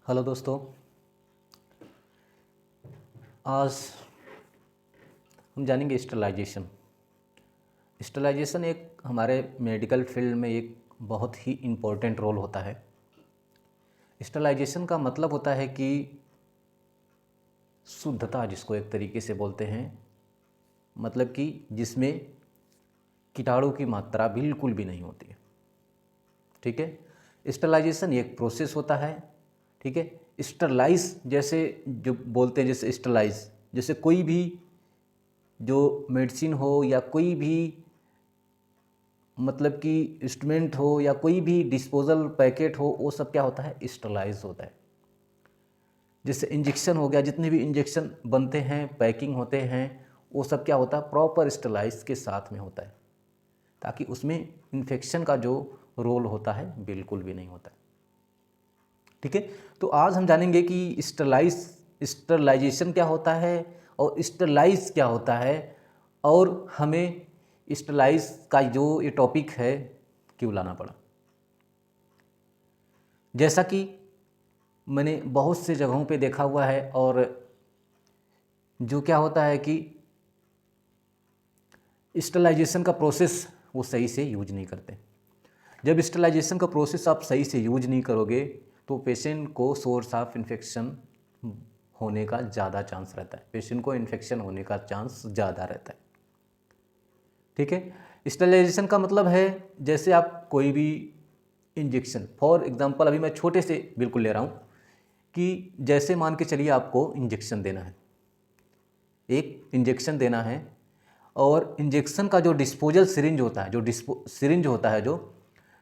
Hello दोस्तों। आज हम जानेंगे स्टरलाइजेशन। स्टरलाइजेशन एक हमारे मेडिकल फील्ड में एक बहुत ही इम्पोर्टेंट रोल होता है। स्टरलाइजेशन का मतलब होता है कि शुद्धता, जिसको एक तरीके से बोलते हैं, मतलब कि जिसमें कीटाणु की मात्रा बिल्कुल भी नहीं होती है। ठीक है। स्टरलाइजेशन एक प्रोसेस होता है। ठीक है। स्टरलाइज जैसे जो बोलते हैं, जैसे स्टरलाइज जैसे कोई भी जो मेडिसिन हो या कोई भी मतलब कि इंस्ट्रूमेंट हो या कोई भी डिस्पोजल पैकेट हो, वो सब क्या होता है, स्टरलाइज होता है। जैसे इंजेक्शन हो गया, जितने भी इंजेक्शन बनते हैं, पैकिंग होते हैं, वो सब क्या होता है, प्रॉपर स्टरलाइज के साथ में होता है, ताकि उसमें इन्फेक्शन का जो रोल होता है बिल्कुल भी नहीं होता है। ठीक है। तो आज हम जानेंगे कि स्टरलाइजेशन क्या होता है और स्टरलाइज क्या होता है, और हमें स्टरलाइज का जो ये टॉपिक है क्यों लाना पड़ा। जैसा कि मैंने बहुत से जगहों पे देखा हुआ है, और जो क्या होता है कि स्टरलाइजेशन का प्रोसेस वो सही से यूज नहीं करते। जब स्टरलाइजेशन का प्रोसेस आप सही से यूज नहीं करोगे तो पेशेंट को सोर्स ऑफ इन्फेक्शन होने का ज़्यादा चांस रहता है। पेशेंट को इन्फेक्शन होने का चांस ज़्यादा रहता है। ठीक है। स्टरलाइजेशन का मतलब है, जैसे आप कोई भी इंजेक्शन, फॉर एग्जांपल अभी मैं छोटे से बिल्कुल ले रहा हूँ, कि जैसे मान के चलिए आपको इंजेक्शन देना है, एक इंजेक्शन देना है, और इंजेक्शन का जो डिस्पोजल सिरिंज होता है, जो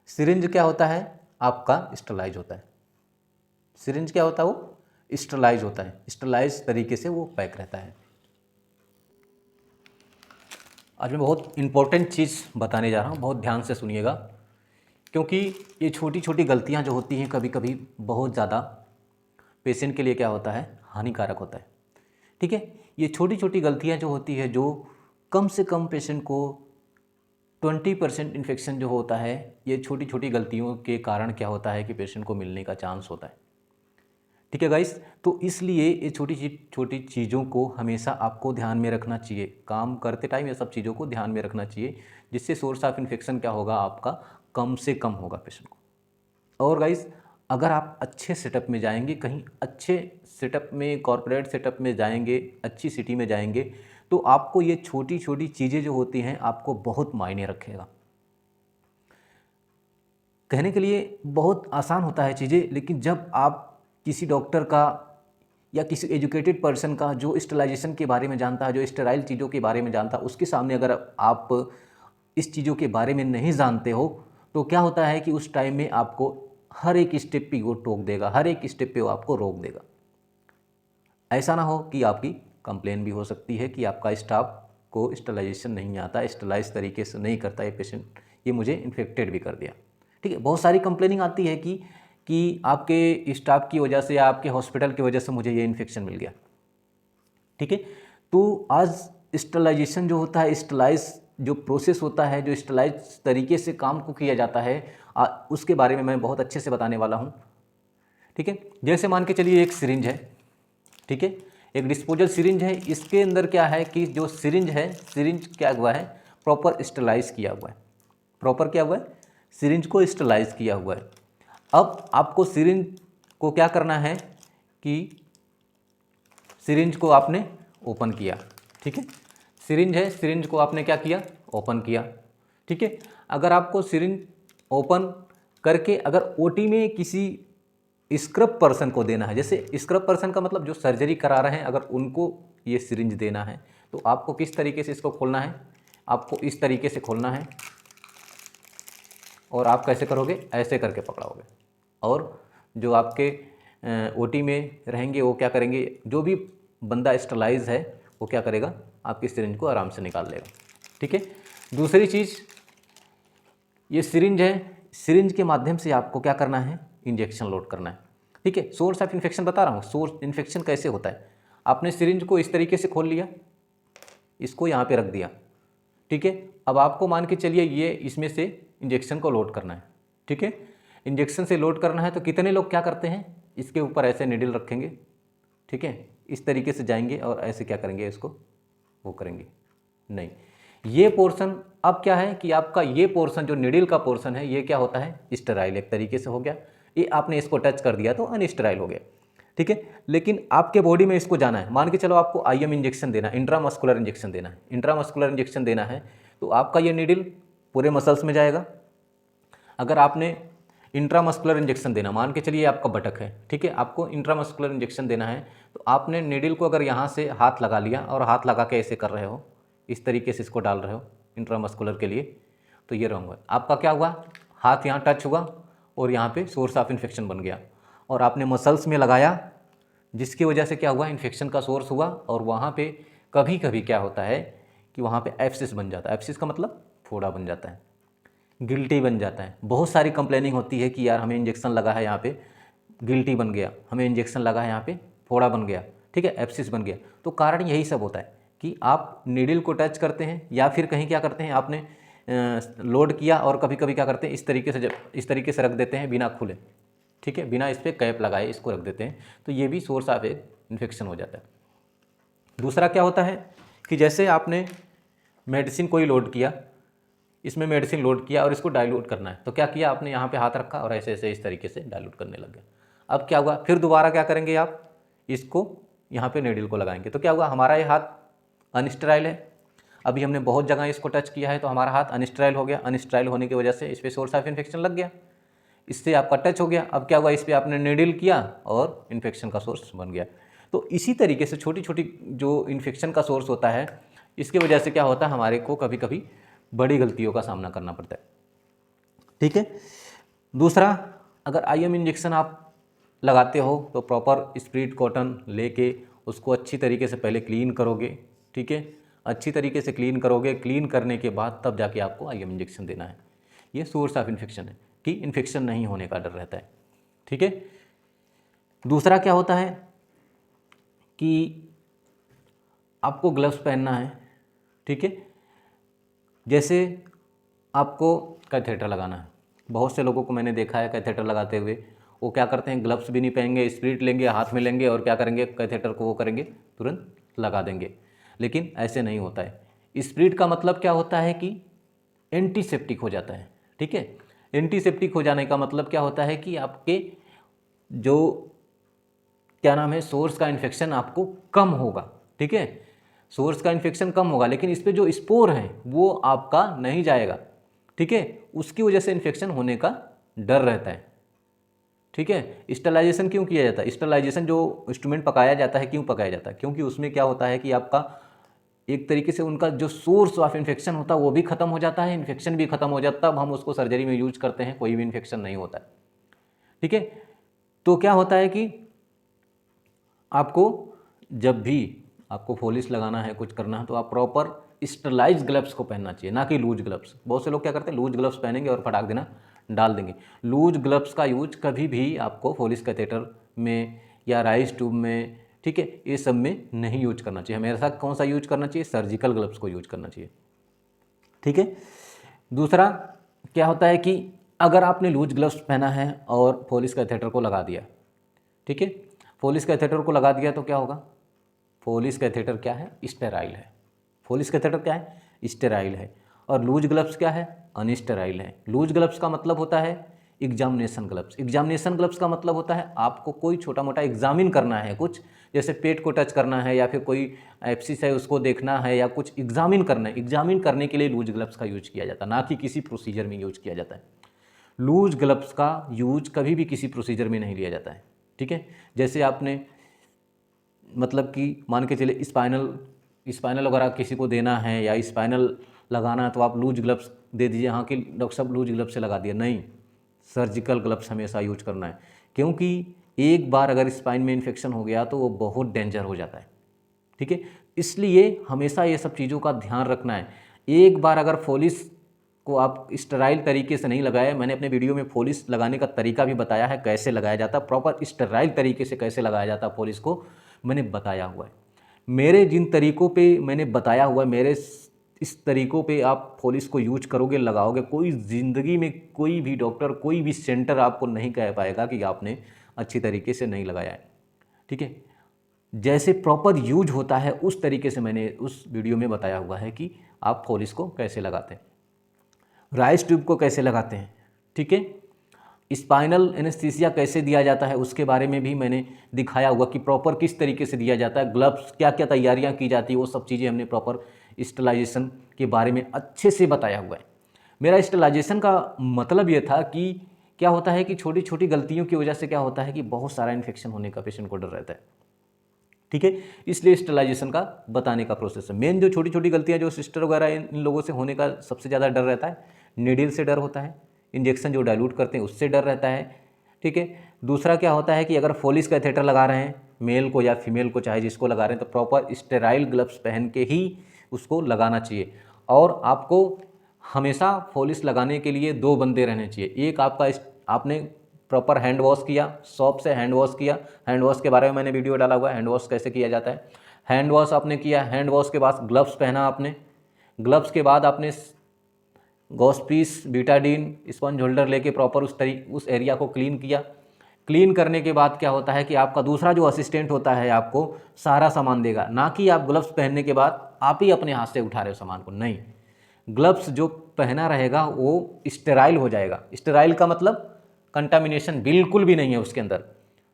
सिरिंज क्या होता है आपका, स्टरलाइज होता है। सिरिंज क्या होता है, वो स्टरलाइज होता है। स्टरलाइज तरीके से वो पैक रहता है। आज मैं बहुत इंपॉर्टेंट चीज़ बताने जा रहा हूँ, बहुत ध्यान से सुनिएगा, क्योंकि ये छोटी छोटी गलतियाँ जो होती हैं कभी कभी बहुत ज़्यादा पेशेंट के लिए क्या होता है, हानिकारक होता है। ठीक है। ये छोटी छोटी गलतियाँ जो होती है, जो कम से कम पेशेंट को 20% इन्फेक्शन जो होता है, ये छोटी छोटी गलतियों के कारण क्या होता है कि पेशेंट को मिलने का चांस होता है। ठीक है गाइस। तो इसलिए ये छोटी चीज़ों को हमेशा आपको ध्यान में रखना चाहिए, काम करते टाइम ये सब चीज़ों को ध्यान में रखना चाहिए, जिससे सोर्स ऑफ इन्फेक्शन क्या होगा आपका, कम से कम होगा पेशेंट को। और गाइस, अगर आप अच्छे सेटअप में जाएंगे, कहीं अच्छे सेटअप में, कॉरपोरेट सेटअप में जाएंगे, अच्छी सिटी में जाएंगे, तो आपको ये छोटी छोटी चीज़ें जो होती हैं आपको बहुत मायने रखेगा। कहने के लिए बहुत आसान होता है चीज़ें, लेकिन जब आप किसी डॉक्टर का या किसी एजुकेटेड पर्सन का जो स्टरलाइजेशन के बारे में जानता है, जो स्टेराइल चीज़ों के बारे में जानता है, उसके सामने अगर आप इस चीज़ों के बारे में नहीं जानते हो, तो क्या होता है कि उस टाइम में आपको हर एक स्टेप पे वो टोक देगा, हर एक स्टेप पे वो आपको रोक देगा। ऐसा ना हो कि आपकी कंप्लेन भी हो सकती है कि आपका स्टाफ को स्टरलाइजेशन नहीं आता, स्टरलाइज तरीके से नहीं करता ये पेशेंट, ये मुझे इन्फेक्टेड भी कर दिया। ठीक है। बहुत सारी कंप्लेनिंग आती है कि आपके स्टाफ की वजह से या आपके हॉस्पिटल की वजह से मुझे ये इन्फेक्शन मिल गया। ठीक है। तो आज स्टरलाइजेशन जो होता है, स्टरलाइज जो प्रोसेस होता है, जो स्टरलाइज तरीके से काम को किया जाता है, उसके बारे में मैं बहुत अच्छे से बताने वाला हूँ। ठीक है। जैसे मान के चलिए एक सिरिंज है। ठीक है। एक डिस्पोजल सिरिंज है। इसके अंदर क्या है कि जो सिरिंज है, सिरिंज क्या हुआ है, प्रॉपर स्टरलाइज किया हुआ है। प्रॉपर क्या हुआ है, सिरिंज को स्टरलाइज किया हुआ है। अब आपको सिरिंज को क्या करना है कि सिरिंज को आपने ओपन किया। ठीक है। सिरिंज है, सिरिंज को आपने क्या किया, ओपन किया। ठीक है। अगर आपको सिरिंज ओपन करके अगर ओटी में किसी स्क्रब पर्सन को देना है, जैसे स्क्रब पर्सन का मतलब जो सर्जरी करा रहे हैं, अगर उनको ये सिरिंज देना है, तो आपको किस तरीके से इसको खोलना है, आपको इस तरीके से खोलना है, और आप कैसे करोगे, ऐसे करके पकड़ाओगे, और जो आपके ओटी में रहेंगे वो क्या करेंगे, जो भी बंदा स्टरलाइज है वो क्या करेगा, आपकी सिरिंज को आराम से निकाल लेगा। ठीक है। दूसरी चीज़, ये सिरिंज है, सिरिंज के माध्यम से आपको क्या करना है, इंजेक्शन लोड करना है। ठीक है। सोर्स ऑफ इन्फेक्शन बता रहा हूँ, सोर्स इन्फेक्शन कैसे होता है। आपने सिरिंज को इस तरीके से खोल लिया, इसको यहाँ पे रख दिया। ठीक है। अब आपको मान के चलिए ये इसमें से इंजेक्शन को लोड करना है। ठीक है। इंजेक्शन से लोड करना है, तो कितने लोग क्या करते हैं, इसके ऊपर ऐसे नीडल रखेंगे, ठीक है, इस तरीके से जाएंगे और ऐसे क्या करेंगे, इसको वो करेंगे नहीं। ये पोर्शन अब क्या है कि आपका ये पोर्शन जो नीडल का पोर्शन है ये क्या होता है, स्टेराइल एक तरीके से हो गया। ये आपने इसको टच कर दिया तो अनस्टेराइल हो गया, ठीक है। लेकिन आपके बॉडी में इसको जाना है, मान के चलो आपको आईएम इंजेक्शन देना है, इंट्रामस्कुलर इंजेक्शन देना है, इंट्रामस्कुलर इंजेक्शन देना है, तो आपका ये नीडल पूरे मसल्स में जाएगा। अगर आपने इंट्रामस्कुलर इंजेक्शन देना, मान के चलिए आपका बटक है, ठीक है, आपको इंट्रामस्कुलर इंजेक्शन देना है, तो आपने नीडल को अगर यहाँ से हाथ लगा लिया और हाथ लगा के ऐसे कर रहे हो, इस तरीके से इसको डाल रहे हो इंट्रामस्कुलर के लिए, तो ये रॉन्ग है। आपका क्या हुआ, हाथ यहाँ टच हुआ और यहाँ पे सोर्स ऑफ इन्फेक्शन बन गया, और आपने मसल्स में लगाया, जिसकी वजह से क्या हुआ, इन्फेक्शन का सोर्स हुआ, और वहाँ पे कभी कभी क्या होता है कि वहाँ पे एब्सिस बन जाता है। एब्सिस का मतलब फोड़ा बन जाता है, गिल्टी बन जाता है। बहुत सारी कंप्लेनिंग होती है कि यार हमें इंजेक्शन लगा है यहाँ पे गिल्टी बन गया, हमें इंजेक्शन लगा है यहाँ पे फोड़ा बन गया, ठीक है, एब्सिस बन गया। तो कारण यही सब होता है कि आप नीडल को टच करते हैं, या फिर कहीं क्या करते हैं, आपने लोड किया और कभी कभी क्या करते हैं, इस तरीके से जब इस तरीके से रख देते हैं बिना खुले, ठीक है, बिना इस पर कैप लगाए इसको रख देते हैं, तो ये भी सोर्स ऑफ इन्फेक्शन हो जाता है। दूसरा क्या होता है कि जैसे आपने मेडिसिन कोई लोड किया, इसमें मेडिसिन लोड किया और इसको डाइल्यूट करना है, तो क्या किया आपने, यहाँ पे हाथ रखा और ऐसे ऐसे इस तरीके से डाइल्यूट करने लग गया। अब क्या हुआ, फिर दोबारा क्या करेंगे, आप इसको यहाँ पे नीडल को लगाएंगे, तो क्या हुआ, हमारा ये हाथ अनस्टेराइल है। अभी हमने बहुत जगह इसको टच किया है तो हमारा हाथ अनस्टेराइल हो गया। अनस्टेराइल होने की वजह से इस पर सोर्स ऑफ इन्फेक्शन लग गया, इससे आपका टच हो गया। अब क्या हुआ, इस पर आपने नीडल किया और इन्फेक्शन का सोर्स बन गया। तो इसी तरीके से छोटी छोटी जो इन्फेक्शन का सोर्स होता है, इसकी वजह से क्या होता है, हमारे को कभी कभी बड़ी गलतियों का सामना करना पड़ता है, ठीक है। दूसरा, अगर आईएम इंजेक्शन आप लगाते हो तो प्रॉपर स्प्रिट कॉटन लेके उसको अच्छी तरीके से पहले क्लीन करोगे, ठीक है, अच्छी तरीके से क्लीन करोगे। क्लीन करने के बाद तब जाके आपको आईएम इंजेक्शन देना है। ये सोर्स ऑफ इन्फेक्शन है कि इन्फेक्शन नहीं होने का डर रहता है, ठीक है। दूसरा क्या होता है कि आपको ग्लव्स पहनना है, ठीक है। जैसे आपको कैथेटर लगाना है, बहुत से लोगों को मैंने देखा है कैथेटर लगाते हुए, वो क्या करते हैं, ग्लव्स भी नहीं पहनेंगे, स्प्रिट लेंगे, हाथ में लेंगे और क्या करेंगे, कैथेटर को वो करेंगे, तुरंत लगा देंगे। लेकिन ऐसे नहीं होता है। स्प्रिट का मतलब क्या होता है कि एंटीसेप्टिक हो जाता है, ठीक है। एंटीसेप्टिक हो जाने का मतलब क्या होता है कि आपके जो क्या नाम है, सोर्स का इन्फेक्शन आपको कम होगा, ठीक है, सोर्स का इन्फेक्शन कम होगा, लेकिन इस पर जो स्पोर है वो आपका नहीं जाएगा, ठीक है, उसकी वजह से इन्फेक्शन होने का डर रहता है, ठीक है। स्टरलाइजेशन क्यों किया जाता है, स्टरलाइजेशन जो इंस्ट्रूमेंट पकाया जाता है, क्यों पकाया जाता है, क्योंकि उसमें क्या होता है कि आपका एक तरीके से उनका जो सोर्स ऑफ इन्फेक्शन होता है वो भी खत्म हो जाता है, इन्फेक्शन भी खत्म हो जाता है। अब हम उसको सर्जरी में यूज करते हैं, कोई भी इन्फेक्शन नहीं होता है, ठीक है। तो क्या होता है कि आपको जब भी आपको फोलिस लगाना है, कुछ करना है, तो आप प्रॉपर स्टरलाइज ग्लव्स को पहनना चाहिए, ना कि लूज ग्लव्स। बहुत से लोग क्या करते हैं, लूज ग्लव्स पहनेंगे और फटाक देना डाल देंगे। लूज ग्लव्स का यूज कभी भी आपको फोलिस कैथेटर में या राइस ट्यूब में, ठीक है, ये सब में नहीं यूज करना चाहिए। हमेशा कौन सा यूज करना चाहिए, सर्जिकल ग्लव्स को यूज करना चाहिए, ठीक है। दूसरा क्या होता है कि अगर आपने लूज ग्लव्स पहना है और फोलिस कैथेटर को लगा दिया, ठीक है, फोलिस कैथेटर को लगा दिया, तो क्या होगा, फोलिस कैथेटर क्या है, स्टेराइल है। फोलिस कैथेटर क्या है, स्टेराइल है। और लूज ग्लव्स क्या है, अनस्टेराइल है। लूज ग्लव्स का मतलब होता है एग्जामिनेशन ग्लव्स। एग्जामिनेशन ग्लव्स का मतलब होता है आपको कोई छोटा मोटा एग्जामिन करना है, कुछ जैसे पेट को टच करना है या फिर कोई एब्सिस है उसको देखना है या कुछ एग्जामिन करना है। एग्जामिन करने के लिए लूज ग्लव्स का यूज किया जाता है, ना कि किसी प्रोसीजर में यूज किया जाता है। लूज ग्लव्स का यूज कभी भी किसी प्रोसीजर में नहीं लिया जाता है, ठीक है। जैसे आपने मतलब कि मान के चले स्पाइनल वगैरह किसी को देना है या स्पाइनल लगाना है, तो आप लूज ग्लव्स दे दीजिए, हाँ कि डॉक्टर साहब लूज ग्लव्स से लगा दिया, नहीं, सर्जिकल ग्लव्स हमेशा यूज करना है। क्योंकि एक बार अगर स्पाइन में इन्फेक्शन हो गया तो वो बहुत डेंजर हो जाता है, ठीक है। इसलिए हमेशा ये सब चीज़ों का ध्यान रखना है। एक बार अगर फोलिस को आप स्टेराइल तरीके से नहीं लगाए, मैंने अपने वीडियो में फोलिस लगाने का तरीका भी बताया है, कैसे लगाया जाता है, प्रॉपर स्टेराइल तरीके से कैसे लगाया जाता है फोलिस को मैंने बताया हुआ है। मेरे जिन तरीकों पे मैंने बताया हुआ है, मेरे इस तरीकों पे आप फोलिस को यूज करोगे, लगाओगे, कोई ज़िंदगी में कोई भी डॉक्टर, कोई भी सेंटर आपको नहीं कह पाएगा कि आपने अच्छी तरीके से नहीं लगाया है। ठीक है, जैसे प्रॉपर यूज होता है उस तरीके से मैंने उस वीडियो में बताया हुआ है कि आप फॉलिस को कैसे लगाते हैं, राइस ट्यूब को कैसे लगाते हैं। ठीक है, स्पाइनल एनेस्थीसिया कैसे दिया जाता है उसके बारे में भी मैंने दिखाया हुआ कि प्रॉपर किस तरीके से दिया जाता है, ग्लव्स क्या क्या तैयारियां की जाती है, वो सब चीज़ें हमने प्रॉपर स्टरलाइजेशन के बारे में अच्छे से बताया हुआ है। मेरा स्टरलाइजेशन का मतलब ये था कि क्या होता है कि छोटी छोटी गलतियों की वजह से क्या होता है कि बहुत सारा इन्फेक्शन होने का पेशेंट को डर रहता है। ठीक है, इसलिए स्टरलाइजेशन का बताने का प्रोसेस है। मेन जो छोटी छोटी गलतियां जो सिस्टर वगैरह इन लोगों से होने का सबसे ज़्यादा डर रहता है, नीडल से डर होता है, इंजेक्शन जो डाइल्यूट करते हैं उससे डर रहता है। ठीक है, दूसरा क्या होता है कि अगर फोलिस कैथेटर लगा रहे हैं मेल को या फीमेल को, चाहे जिसको लगा रहे हैं, तो प्रॉपर स्टेराइल ग्लव्स पहन के ही उसको लगाना चाहिए। और आपको हमेशा फोलिस लगाने के लिए 2 बंदे रहने चाहिए। एक आपका आपने प्रॉपर हैंड वॉश किया, सॉप से हैंड वॉश किया, हैंड वॉश के बारे में मैंने वीडियो डाला हुआ है, हैंड वॉश कैसे किया जाता है। हैंड वॉश आपने किया, हैंड वॉश के बाद ग्लव्स पहना आपने, ग्लव्स के बाद आपने गॉस्पीस, बीटाडीन, स्पंज होल्डर लेके प्रॉपर उस एरिया को क्लीन किया। क्लीन करने के बाद क्या होता है कि आपका दूसरा जो असिस्टेंट होता है आपको सारा सामान देगा, ना कि आप ग्लव्स पहनने के बाद आप ही अपने हाथ से उठा रहे हो सामान को, नहीं। ग्लव्स जो पहना रहेगा वो स्टेराइल हो जाएगा। स्टेराइल का मतलब कंटामिनेशन बिल्कुल भी नहीं है उसके अंदर।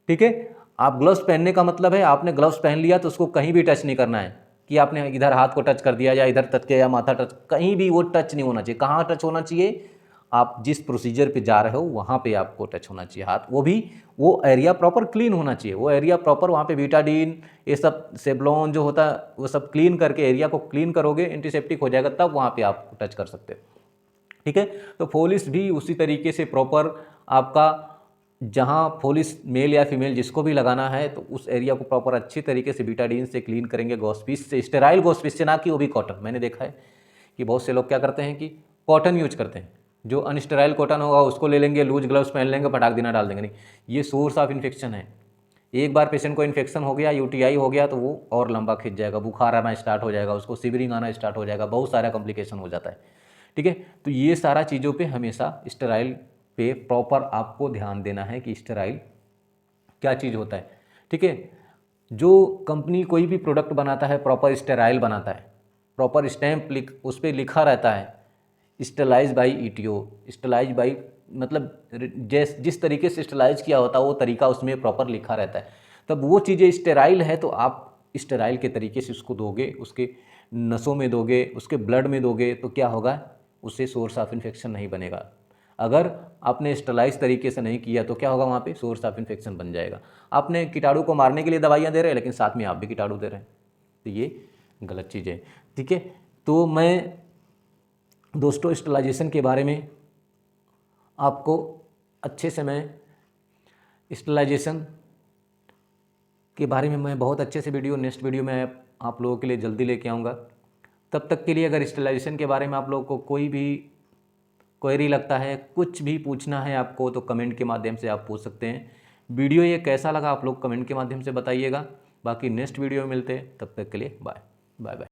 ठीक है, आप ग्लव्स पहनने का मतलब है आपने ग्लव्स पहन लिया तो उसको कहीं भी टच नहीं करना है कि आपने इधर हाथ को टच कर दिया या इधर टच किया या माथा टच, कहीं भी वो टच नहीं होना चाहिए। कहाँ टच होना चाहिए, आप जिस प्रोसीजर पे जा रहे हो वहाँ पे आपको टच होना चाहिए हाथ, वो भी वो एरिया प्रॉपर क्लीन होना चाहिए। वो एरिया प्रॉपर वहाँ पे बीटाडीन ये सब सेवलॉन जो होता है वो सब क्लीन करके एरिया को क्लीन करोगे, एंटीसेप्टिक हो जाएगा, तब वहाँ पे आप टच कर सकते हो। ठीक है, तो फोलिस भी उसी तरीके से प्रॉपर आपका जहाँ फोलिस मेल या फीमेल जिसको भी लगाना है तो उस एरिया को प्रॉपर अच्छी तरीके से बीटाडीन से क्लीन करेंगे, गॉस्पीस से, स्टेराइल गॉस्पीस से, ना कि वो भी कॉटन। मैंने देखा है कि बहुत से लोग क्या करते हैं कि कॉटन यूज करते हैं, जो अनस्टेराइल कॉटन होगा उसको ले लेंगे, लूज ग्लव्स पहन लेंगे, पटाख देना डाल देंगे। नहीं, ये सोर्स ऑफ इन्फेक्शन है। एक बार पेशेंट को इन्फेक्शन हो गया, यूटीआई हो गया, तो वो और लंबा खिंच जाएगा, बुखार आना स्टार्ट हो जाएगा, उसको सिवरिंग आना स्टार्ट हो जाएगा, बहुत सारा कॉम्प्लिकेशन हो जाता है। ठीक है, तो ये सारा चीज़ों पे हमेशा स्टेराइल पे प्रॉपर आपको ध्यान देना है कि स्टेराइल क्या चीज़ होता है। ठीक है, जो कंपनी कोई भी प्रोडक्ट बनाता है प्रॉपर स्टेराइल बनाता है, प्रॉपर स्टैम्प उस पर लिखा रहता है sterilise by ETO, sterilise by मतलब जिस तरीके से स्टेलाइज किया होता है वो तरीका उसमें प्रॉपर लिखा रहता है। तब वो चीज़ें स्टेराइल है तो आप स्टेराइल के तरीके से उसको दोगे, उसके नसों में दोगे, उसके ब्लड में दोगे, तो क्या होगा, उससे सोर्स ऑफ इन्फेक्शन नहीं बनेगा। अगर आपने स्टेलाइज तरीके से नहीं किया तो क्या होगा, वहाँ पे सोर्स ऑफ इन्फेक्शन बन जाएगा। आपने कीटाणु को मारने के लिए दवाइयाँ दे रहे हैं लेकिन साथ में आप भी कीटाणु दे रहे हैं, तो ये गलत चीज़ है। ठीक है, तो मैं दोस्तों स्टेलाइजेशन के बारे में आपको अच्छे से मैं स्टेलाइजेशन के बारे में मैं बहुत अच्छे से वीडियो नेक्स्ट वीडियो में आप लोगों के लिए जल्दी लेके आऊँगा। तब तक के लिए अगर स्टेलाइजेशन के बारे में आप लोगों को कोई भी क्वेरी लगता है, कुछ भी पूछना है आपको, तो कमेंट के माध्यम से आप पूछ सकते हैं। वीडियो ये कैसा लगा आप लोग कमेंट के माध्यम से बताइएगा। बाकी नेक्स्ट वीडियो में मिलते हैं, तब तक के लिए बाय बाय बाय।